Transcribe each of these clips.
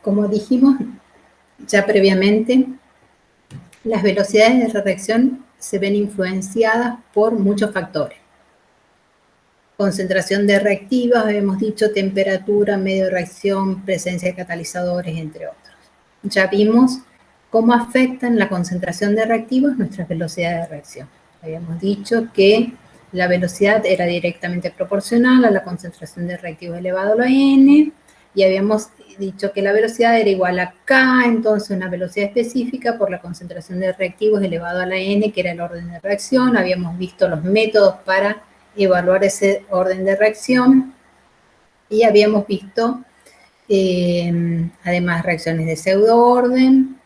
Como dijimos ya previamente, las velocidades de reacción se ven influenciadas por muchos factores. Concentración de reactivos, habíamos dicho, temperatura, medio de reacción, presencia de catalizadores, entre otros. Ya vimos cómo afectan la concentración de reactivos nuestras velocidades de reacción. Habíamos dicho que la velocidad era directamente proporcional a la concentración de reactivos elevado a la n, y habíamos dicho que la velocidad era igual a K, entonces una velocidad específica por la concentración de reactivos elevado a la n, que era el orden de reacción. Habíamos visto los métodos para evaluar ese orden de reacción, y habíamos visto además reacciones de pseudoorden,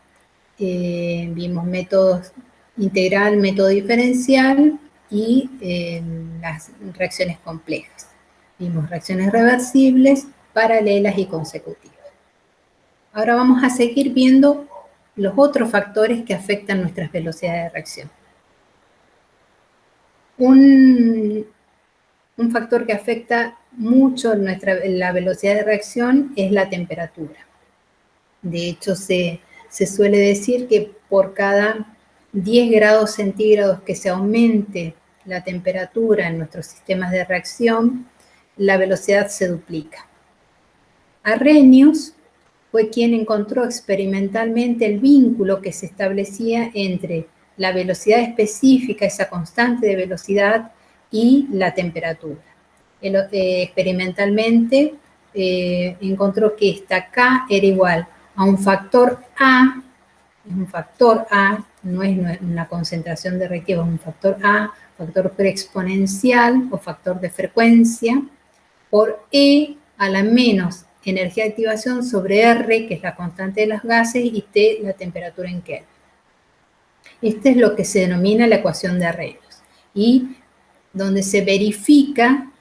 vimos métodos integral, método diferencial y las reacciones complejas. Vimos reacciones reversibles, paralelas y consecutivas. Ahora vamos a seguir viendo los otros factores que afectan nuestras velocidades de reacción. Un factor que afecta mucho la velocidad de reacción es la temperatura. De hecho, se suele decir que por cada 10 grados centígrados que se aumente la temperatura en nuestros sistemas de reacción, la velocidad se duplica. Arrhenius fue quien encontró experimentalmente el vínculo que se establecía entre la velocidad específica, esa constante de velocidad, y la temperatura. Experimentalmente encontró que esta K era igual a un factor A, no es una concentración de reactivos, es un factor A, factor preexponencial o factor de frecuencia, por E a la menos energía de activación sobre R, que es la constante de los gases, y T, la temperatura en Kelvin. Este es lo que se denomina la ecuación de Arrhenius, y donde se verifica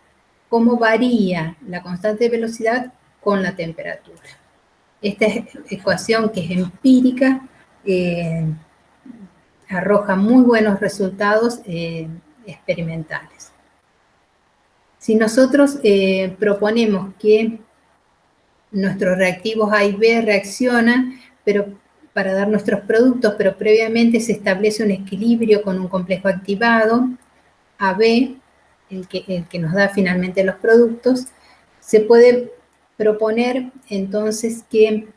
cómo varía la constante de velocidad con la temperatura. Esta ecuación, que es empírica, arroja muy buenos resultados experimentales. Si nosotros proponemos que nuestros reactivos A y B reaccionan para dar nuestros productos, pero previamente se establece un equilibrio con un complejo activado, AB, el que nos da finalmente los productos, se puede proponer entonces que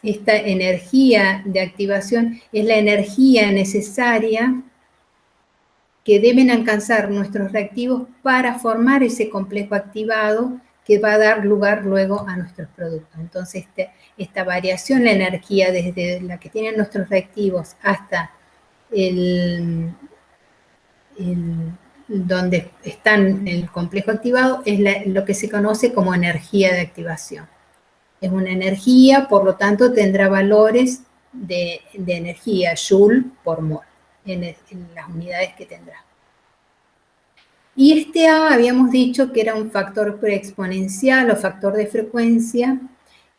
esta energía de activación es la energía necesaria que deben alcanzar nuestros reactivos para formar ese complejo activado que va a dar lugar luego a nuestros productos. Entonces, esta variación, la energía desde la que tienen nuestros reactivos hasta donde están el complejo activado, es lo que se conoce como energía de activación. Es una energía, por lo tanto, tendrá valores de energía, Joule por mol, en las unidades que tendrá. Y este A habíamos dicho que era un factor preexponencial o factor de frecuencia,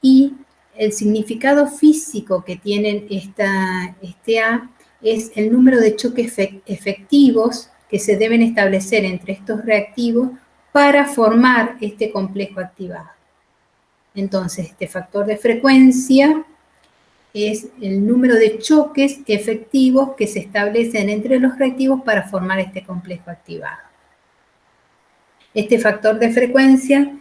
y el significado físico que tienen este A es el número de choques efectivos que se deben establecer entre estos reactivos para formar este complejo activado. Entonces, este factor de frecuencia es el número de choques efectivos que se establecen entre los reactivos para formar este complejo activado. Este factor de frecuencia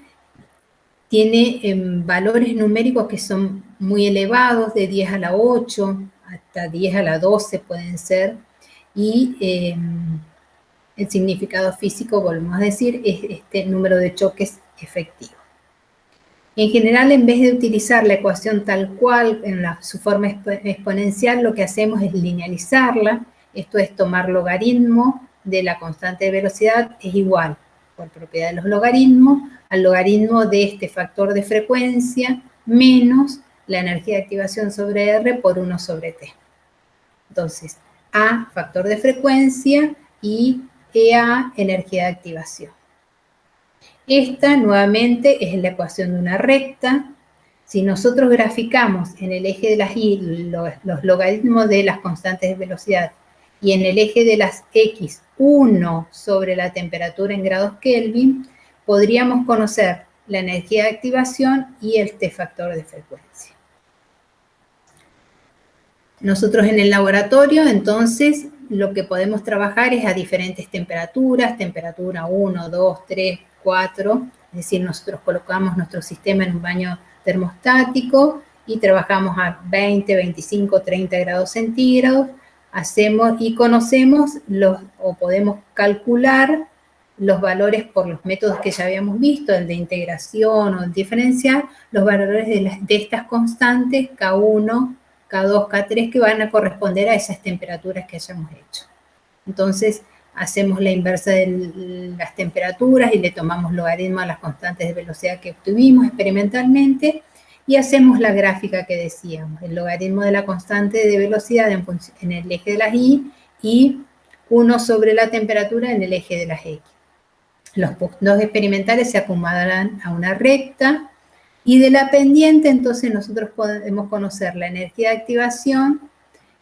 tiene valores numéricos que son muy elevados, de 10 a la 8 hasta 10 a la 12 pueden ser, y el significado físico, volvemos a decir, es este número de choques efectivos. En general, en vez de utilizar la ecuación tal cual en su forma exponencial, lo que hacemos es linealizarla. Esto es tomar logaritmo de la constante de velocidad es igual, por propiedad de los logaritmos, al logaritmo de este factor de frecuencia menos la energía de activación sobre R por 1 sobre T. Entonces, A, factor de frecuencia, y EA, energía de activación. Esta, nuevamente, es la ecuación de una recta. Si nosotros graficamos en el eje de las Y los logaritmos de las constantes de velocidad y en el eje de las X 1 sobre la temperatura en grados Kelvin, podríamos conocer la energía de activación y este factor de frecuencia. Nosotros en el laboratorio, entonces, lo que podemos trabajar es a diferentes temperaturas, temperatura 1, 2, 3, 4, es decir, nosotros colocamos nuestro sistema en un baño termostático y trabajamos a 20, 25, 30 grados centígrados, hacemos y conocemos o podemos calcular los valores por los métodos que ya habíamos visto, el de integración o el diferencial, los valores de estas constantes K1, K2, K3, que van a corresponder a esas temperaturas que hayamos hecho. Entonces, hacemos la inversa de las temperaturas y le tomamos logaritmo a las constantes de velocidad que obtuvimos experimentalmente y hacemos la gráfica que decíamos, el logaritmo de la constante de velocidad en el eje de las y 1 sobre la temperatura en el eje de las X. Los puntos experimentales se acomodarán a una recta y de la pendiente, entonces, nosotros podemos conocer la energía de activación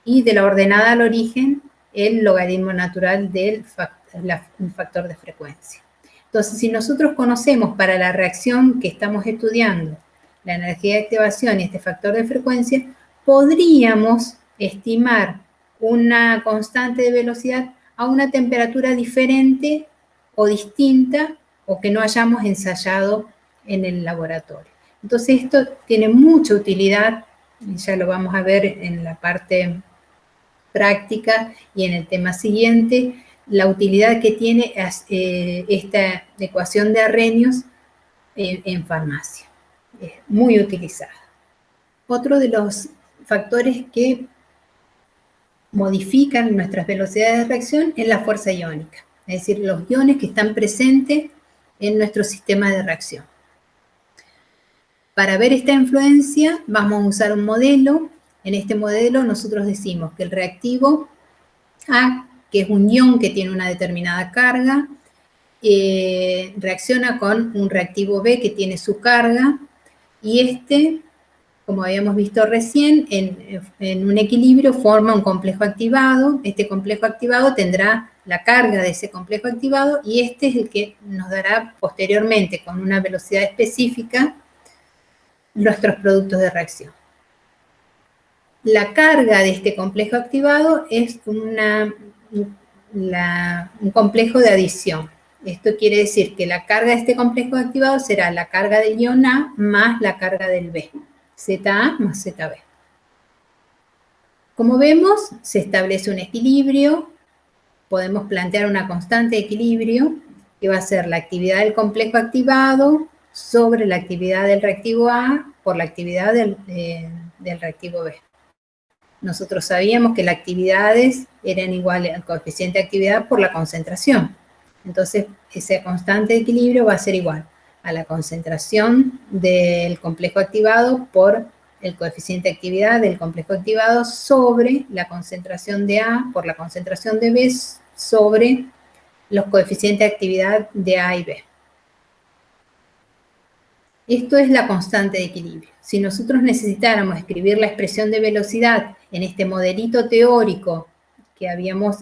y de la ordenada al origen, el logaritmo natural del factor de frecuencia. Entonces, si nosotros conocemos para la reacción que estamos estudiando la energía de activación y este factor de frecuencia, podríamos estimar una constante de velocidad a una temperatura diferente o distinta o que no hayamos ensayado en el laboratorio. Entonces, esto tiene mucha utilidad, ya lo vamos a ver en la parte práctica y en el tema siguiente, la utilidad que tiene esta ecuación de Arrhenius en farmacia. Es muy utilizada. Otro de los factores que modifican nuestras velocidades de reacción es la fuerza iónica, es decir, los iones que están presentes en nuestro sistema de reacción. Para ver esta influencia vamos a usar un modelo. En este modelo nosotros decimos que el reactivo A, que es un ion que tiene una determinada carga, reacciona con un reactivo B que tiene su carga y como habíamos visto recién, en un equilibrio forma un complejo activado. Este complejo activado tendrá la carga de ese complejo activado y este es el que nos dará posteriormente, con una velocidad específica, nuestros productos de reacción. La carga de este complejo activado es un complejo de adición. Esto quiere decir que la carga de este complejo activado será la carga del ion A más la carga del B. ZA más ZB. Como vemos, se establece un equilibrio. Podemos plantear una constante de equilibrio que va a ser la actividad del complejo activado sobre la actividad del reactivo A por la actividad del reactivo B. Nosotros sabíamos que las actividades eran iguales al coeficiente de actividad por la concentración. Entonces, esa constante de equilibrio va a ser igual a la concentración del complejo activado por el coeficiente de actividad del complejo activado sobre la concentración de A por la concentración de B sobre los coeficientes de actividad de A y B. Esto es la constante de equilibrio. Si nosotros necesitáramos escribir la expresión de velocidad en este modelito teórico que habíamos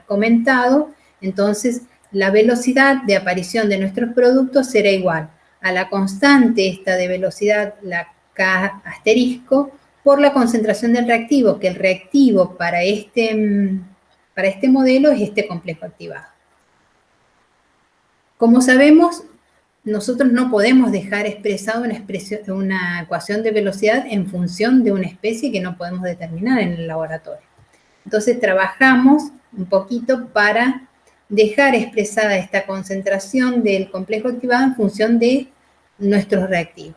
comentado, entonces la velocidad de aparición de nuestros productos será igual a la constante esta de velocidad, la K asterisco, por la concentración del reactivo, que el reactivo para este modelo es este complejo activado. Como sabemos, nosotros no podemos dejar expresada una ecuación de velocidad en función de una especie que no podemos determinar en el laboratorio. Entonces trabajamos un poquito para dejar expresada esta concentración del complejo activado en función de nuestros reactivos.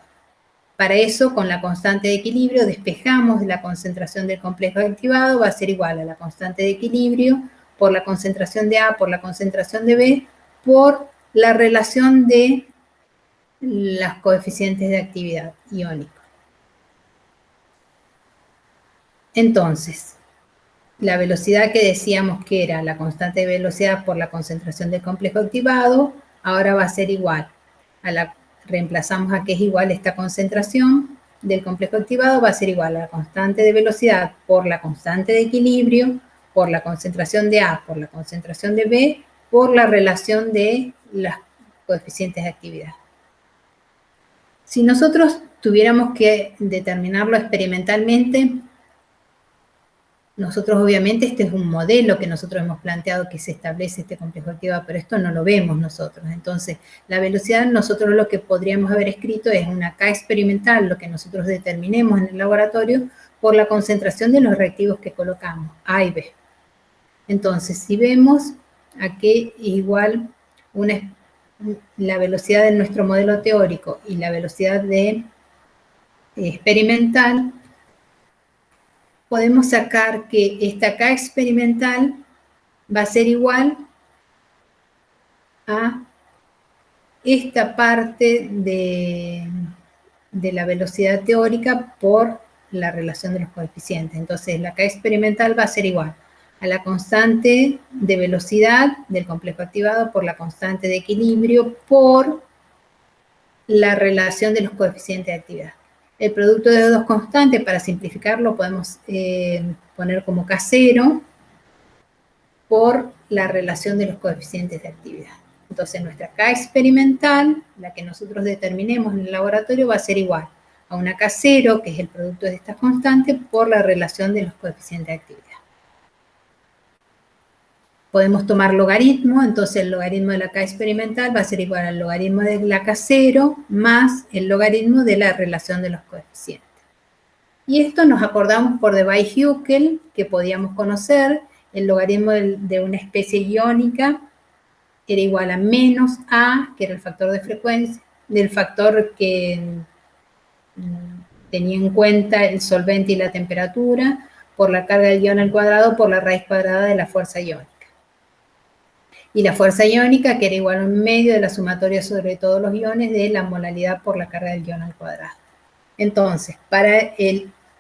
Para eso, con la constante de equilibrio, despejamos la concentración del complejo activado, va a ser igual a la constante de equilibrio por la concentración de A por la concentración de B por la relación de los coeficientes de actividad iónico. Entonces, la velocidad que decíamos que era la constante de velocidad por la concentración del complejo activado, ahora va a ser igual a reemplazamos a que es igual esta concentración del complejo activado, va a ser igual a la constante de velocidad por la constante de equilibrio, por la concentración de A, por la concentración de B, por la relación de los coeficientes de actividad. Si nosotros tuviéramos que determinarlo experimentalmente, nosotros obviamente este es un modelo que nosotros hemos planteado que se establece este complejo activado, pero esto no lo vemos nosotros. Entonces, la velocidad nosotros lo que podríamos haber escrito es una K experimental, lo que nosotros determinemos en el laboratorio, por la concentración de los reactivos que colocamos, A y B. Entonces, si vemos aquí igual la velocidad de nuestro modelo teórico y la velocidad de experimental, podemos sacar que esta K experimental va a ser igual a esta parte de la velocidad teórica por la relación de los coeficientes. Entonces, la K experimental va a ser igual a la constante de velocidad del complejo activado por la constante de equilibrio por la relación de los coeficientes de actividad. El producto de dos constantes, para simplificarlo, podemos poner como K0 por la relación de los coeficientes de actividad. Entonces, nuestra K experimental, la que nosotros determinemos en el laboratorio, va a ser igual a una K0, que es el producto de estas constantes, por la relación de los coeficientes de actividad. Podemos tomar logaritmo, entonces el logaritmo de la K experimental va a ser igual al logaritmo de la K0 más el logaritmo de la relación de los coeficientes. Y esto nos acordamos por Debye-Hückel, que podíamos conocer, el logaritmo de una especie iónica era igual a menos A, que era el factor de frecuencia, del factor que tenía en cuenta el solvente y la temperatura, por la carga del ion al cuadrado por la raíz cuadrada de la fuerza iónica. Y la fuerza iónica, que era igual a un medio de la sumatoria sobre todos los iones de la molalidad por la carga del ion al cuadrado. Entonces, para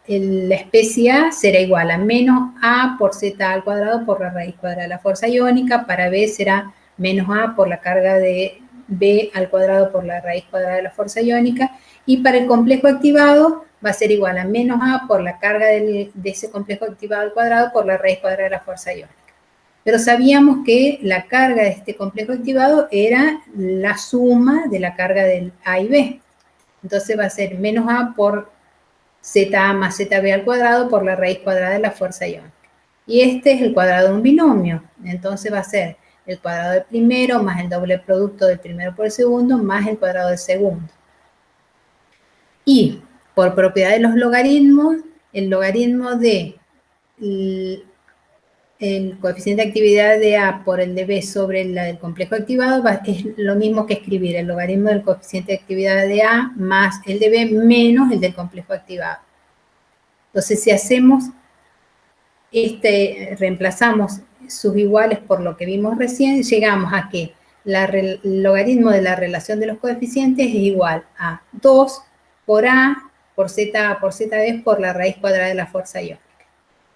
la especie A será igual a menos A por Z al cuadrado por la raíz cuadrada de la fuerza iónica. Para B será menos A por la carga de B al cuadrado por la raíz cuadrada de la fuerza iónica. Y para el complejo activado va a ser igual a menos A por la carga de ese complejo activado al cuadrado por la raíz cuadrada de la fuerza iónica. Pero sabíamos que la carga de este complejo activado era la suma de la carga del A y B. Entonces va a ser menos A por ZA más ZB al cuadrado por la raíz cuadrada de la fuerza iónica. Y este es el cuadrado de un binomio. Entonces va a ser el cuadrado del primero más el doble producto del primero por el segundo más el cuadrado del segundo. Y por propiedad de los logaritmos, el logaritmo de el coeficiente de actividad de A por el de B sobre la del complejo activado es lo mismo que escribir el logaritmo del coeficiente de actividad de A más el de B menos el del complejo activado. Entonces, si hacemos reemplazamos sus iguales por lo que vimos recién, llegamos a que el logaritmo de la relación de los coeficientes es igual a 2 por A por ZB por la raíz cuadrada de la fuerza iónica.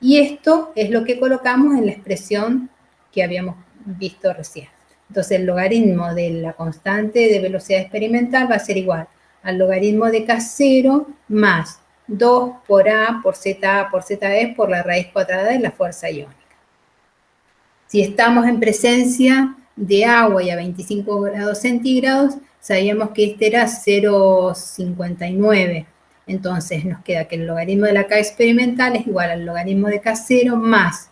Y esto es lo que colocamos en la expresión que habíamos visto recién. Entonces, el logaritmo de la constante de velocidad experimental va a ser igual al logaritmo de K0 más 2 por A por ZB por la raíz cuadrada de la fuerza iónica. Si estamos en presencia de agua y a 25 grados centígrados, sabíamos que este era 0,59. Entonces nos queda que el logaritmo de la K experimental es igual al logaritmo de K0 más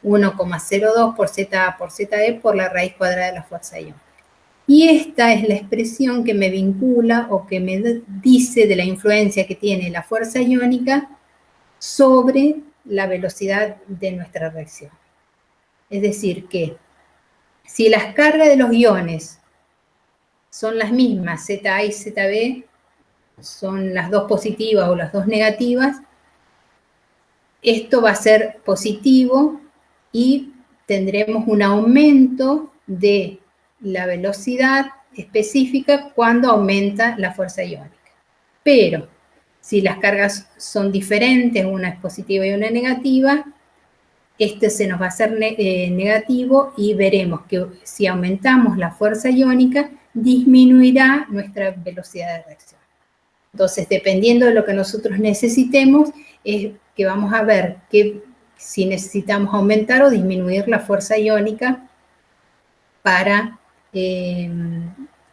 1,02 por ZA por ZB por la raíz cuadrada de la fuerza iónica. Y esta es la expresión que me vincula o que me dice de la influencia que tiene la fuerza iónica sobre la velocidad de nuestra reacción. Es decir, que si las cargas de los iones son las mismas, ZA y ZB, son las dos positivas o las dos negativas, esto va a ser positivo y tendremos un aumento de la velocidad específica cuando aumenta la fuerza iónica. Pero si las cargas son diferentes, una es positiva y una es negativa, este se nos va a hacer negativo y veremos que si aumentamos la fuerza iónica, disminuirá nuestra velocidad de reacción. Entonces, dependiendo de lo que nosotros necesitemos, es que vamos a ver que si necesitamos aumentar o disminuir la fuerza iónica para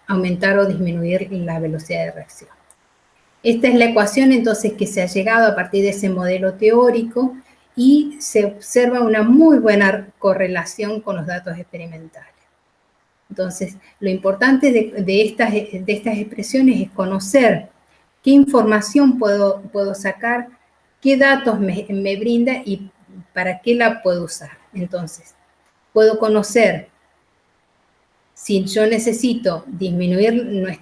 aumentar o disminuir la velocidad de reacción. Esta es la ecuación entonces que se ha llegado a partir de ese modelo teórico y se observa una muy buena correlación con los datos experimentales. Entonces, lo importante de estas expresiones es conocer qué información puedo sacar, qué datos me brinda y para qué la puedo usar. Entonces, puedo conocer si yo necesito disminuir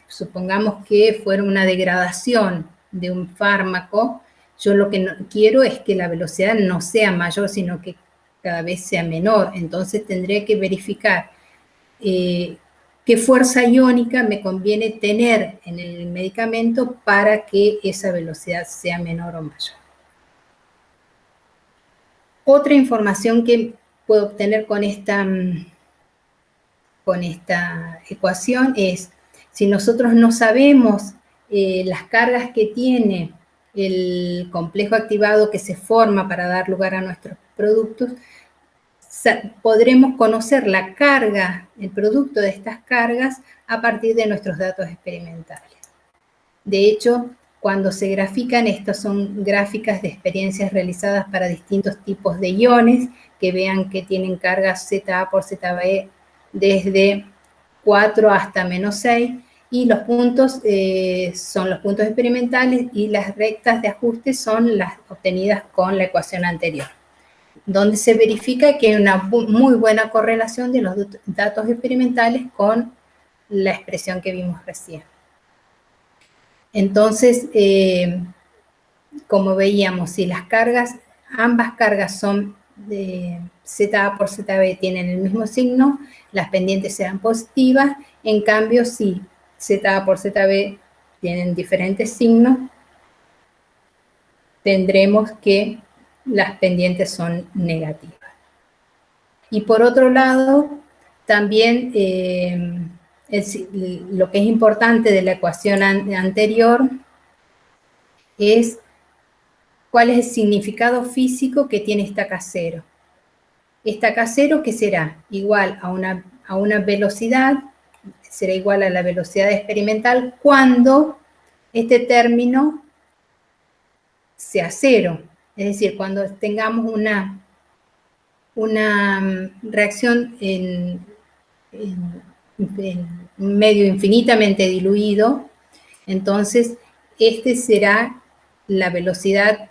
supongamos que fuera una degradación de un fármaco, yo lo que quiero es que la velocidad no sea mayor, sino que cada vez sea menor. Entonces tendré que verificar qué fuerza iónica me conviene tener en el medicamento para que esa velocidad sea menor o mayor. Otra información que puedo obtener con esta ecuación es, si nosotros no sabemos las cargas que tiene el complejo activado que se forma para dar lugar a nuestros productos, podremos conocer la carga, el producto de estas cargas, a partir de nuestros datos experimentales. De hecho, cuando se grafican, estas son gráficas de experiencias realizadas para distintos tipos de iones, que vean que tienen cargas ZA por ZB desde 4 hasta menos 6, y los puntos son los puntos experimentales y las rectas de ajuste son las obtenidas con la ecuación anterior, donde se verifica que hay una muy buena correlación de los datos experimentales con la expresión que vimos recién. Entonces, como veíamos, si las cargas, ambas cargas son de ZA por ZB, tienen el mismo signo, las pendientes serán positivas. En cambio, si ZA por ZB tienen diferentes signos, tendremos que las pendientes son negativas. Y por otro lado, también lo que es importante de la ecuación anterior es cuál es el significado físico que tiene estaca cero. Estaca cero que será igual a una velocidad, será igual a la velocidad experimental cuando este término sea cero. Es decir, cuando tengamos una reacción en un medio infinitamente diluido, entonces será la velocidad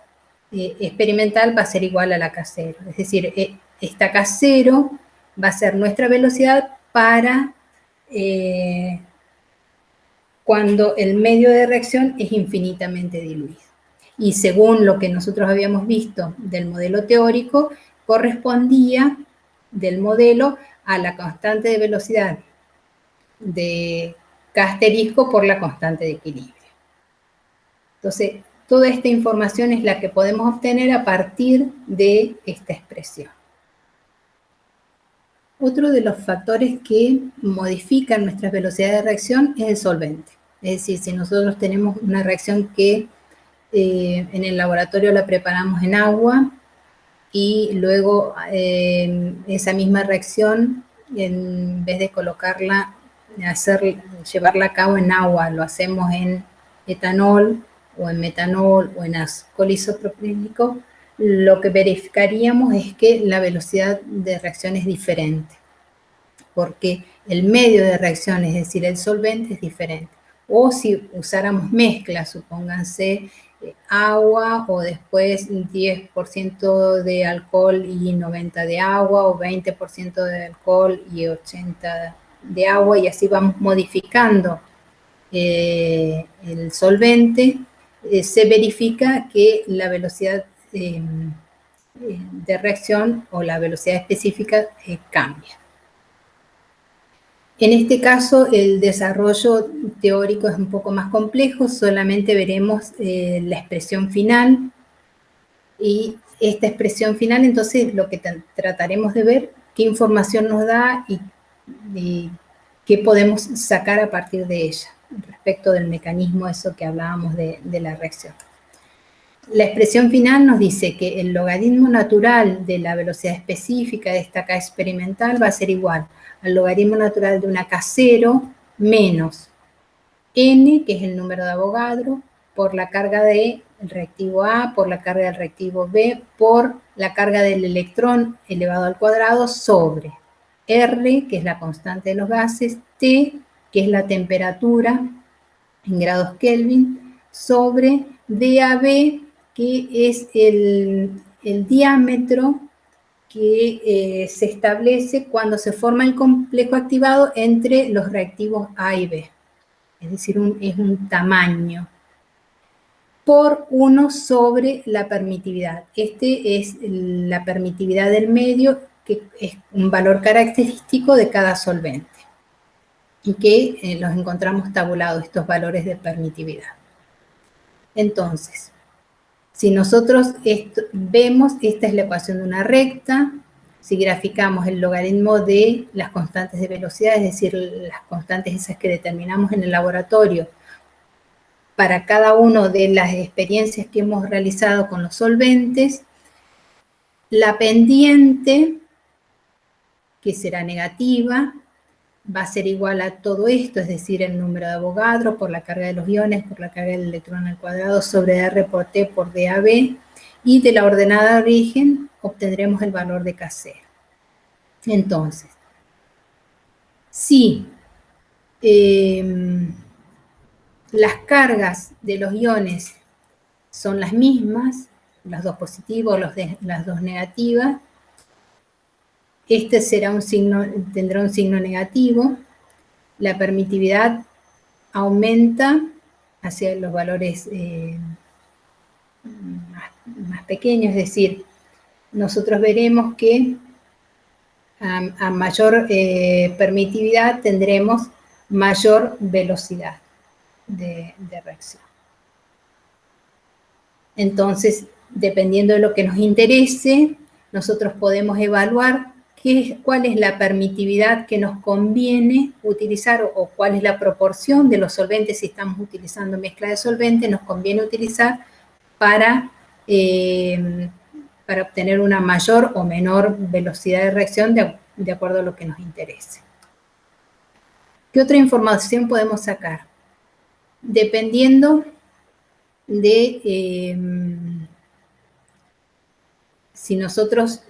experimental va a ser igual a la K0. Es decir, esta K0 va a ser nuestra velocidad para cuando el medio de reacción es infinitamente diluido. Y según lo que nosotros habíamos visto del modelo teórico, correspondía del modelo a la constante de velocidad de K asterisco por la constante de equilibrio. Entonces, toda esta información es la que podemos obtener a partir de esta expresión. Otro de los factores que modifican nuestras velocidades de reacción es el solvente. Es decir, si nosotros tenemos una reacción que en el laboratorio la preparamos en agua y luego esa misma reacción, en vez de colocarla, llevarla a cabo en agua, lo hacemos en etanol o en metanol o en alcohol isopropílico, lo que verificaríamos es que la velocidad de reacción es diferente, porque el medio de reacción, es decir, el solvente, es diferente. O si usáramos mezclas, supónganse agua o después 10% de alcohol y 90 de agua, o 20% de alcohol y 80 de agua, y así vamos modificando el solvente, se verifica que la velocidad de reacción o la velocidad específica cambia. En este caso, el desarrollo teórico es un poco más complejo, solamente veremos la expresión final, y esta expresión final, entonces, lo que trataremos de ver, qué información nos da y qué podemos sacar a partir de ella, respecto del mecanismo, eso que hablábamos de la reacción. La expresión final nos dice que el logaritmo natural de la velocidad específica de esta K experimental va a ser igual al logaritmo natural de una K0 menos n, que es el número de Avogadro, por la carga del reactivo A, por la carga del reactivo B, por la carga del electrón elevado al cuadrado sobre R, que es la constante de los gases, T, que es la temperatura en grados Kelvin, sobre DAB, que es el diámetro que se establece cuando se forma el complejo activado entre los reactivos A y B. Es decir, es un tamaño por 1 sobre la permitividad. Este es la permitividad del medio, que es un valor característico de cada solvente y que los encontramos tabulados, estos valores de permitividad. Entonces, si nosotros vemos, esta es la ecuación de una recta, si graficamos el logaritmo de las constantes de velocidad, es decir, las constantes esas que determinamos en el laboratorio, para cada una de las experiencias que hemos realizado con los solventes, la pendiente, que será negativa, va a ser igual a todo esto, es decir, el número de Avogadro por la carga de los iones, por la carga del electrón al cuadrado, sobre R por T por DAB, y de la ordenada de origen obtendremos el valor de K0. Entonces, si las cargas de los iones son las mismas, las dos positivas, las dos negativas, este tendrá un signo negativo, la permitividad aumenta hacia los valores más pequeños, es decir, nosotros veremos que a mayor permitividad tendremos mayor velocidad de reacción. Entonces, dependiendo de lo que nos interese, nosotros podemos evaluar cuál es la permitividad que nos conviene utilizar o cuál es la proporción de los solventes, si estamos utilizando mezcla de solventes, nos conviene utilizar para obtener una mayor o menor velocidad de reacción de acuerdo a lo que nos interese. ¿Qué otra información podemos sacar? Dependiendo de si nosotros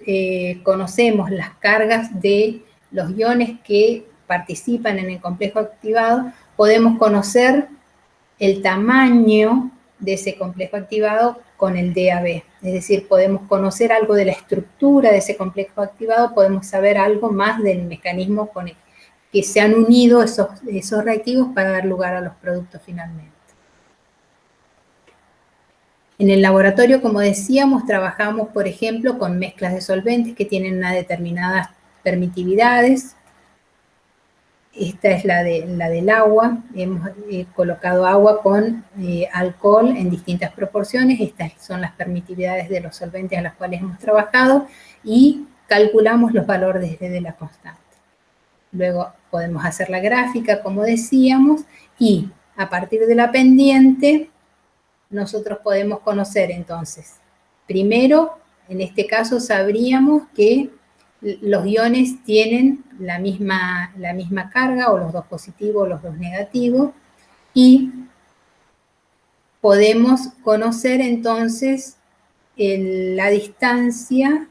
conocemos las cargas de los iones que participan en el complejo activado, podemos conocer el tamaño de ese complejo activado con el DAB. Es decir, podemos conocer algo de la estructura de ese complejo activado, podemos saber algo más del mecanismo con el que se han unido esos reactivos para dar lugar a los productos finalmente. En el laboratorio, como decíamos, trabajamos, por ejemplo, con mezclas de solventes que tienen una determinadas permitividades. Esta es la del agua. Hemos colocado agua con alcohol en distintas proporciones. Estas son las permitividades de los solventes a las cuales hemos trabajado y calculamos los valores de la constante. Luego podemos hacer la gráfica, como decíamos, y a partir de la pendiente nosotros podemos conocer entonces, primero, en este caso sabríamos que los iones tienen la misma carga, o los dos positivos o los dos negativos, y podemos conocer entonces la distancia,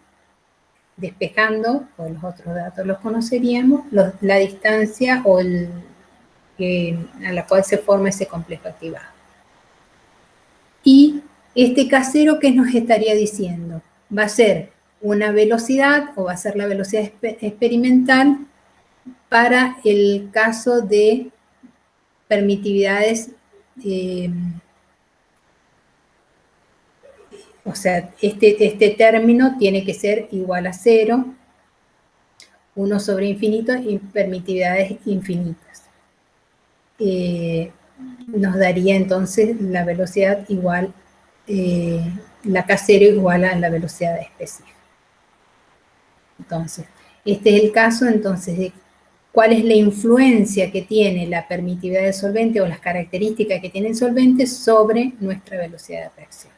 despejando, o los otros datos los conoceríamos, la distancia a la cual se forma ese complejo activado. Y este K0, ¿qué nos estaría diciendo? Va a ser una velocidad, o va a ser la velocidad experimental para el caso de permitividades, o sea, este término tiene que ser igual a 0, 1 sobre infinito y permitividades infinitas. Nos daría entonces la velocidad igual, la K0 igual a la velocidad específica. Entonces, este es el caso entonces de cuál es la influencia que tiene la permitividad del solvente o las características que tiene el solvente sobre nuestra velocidad de reacción.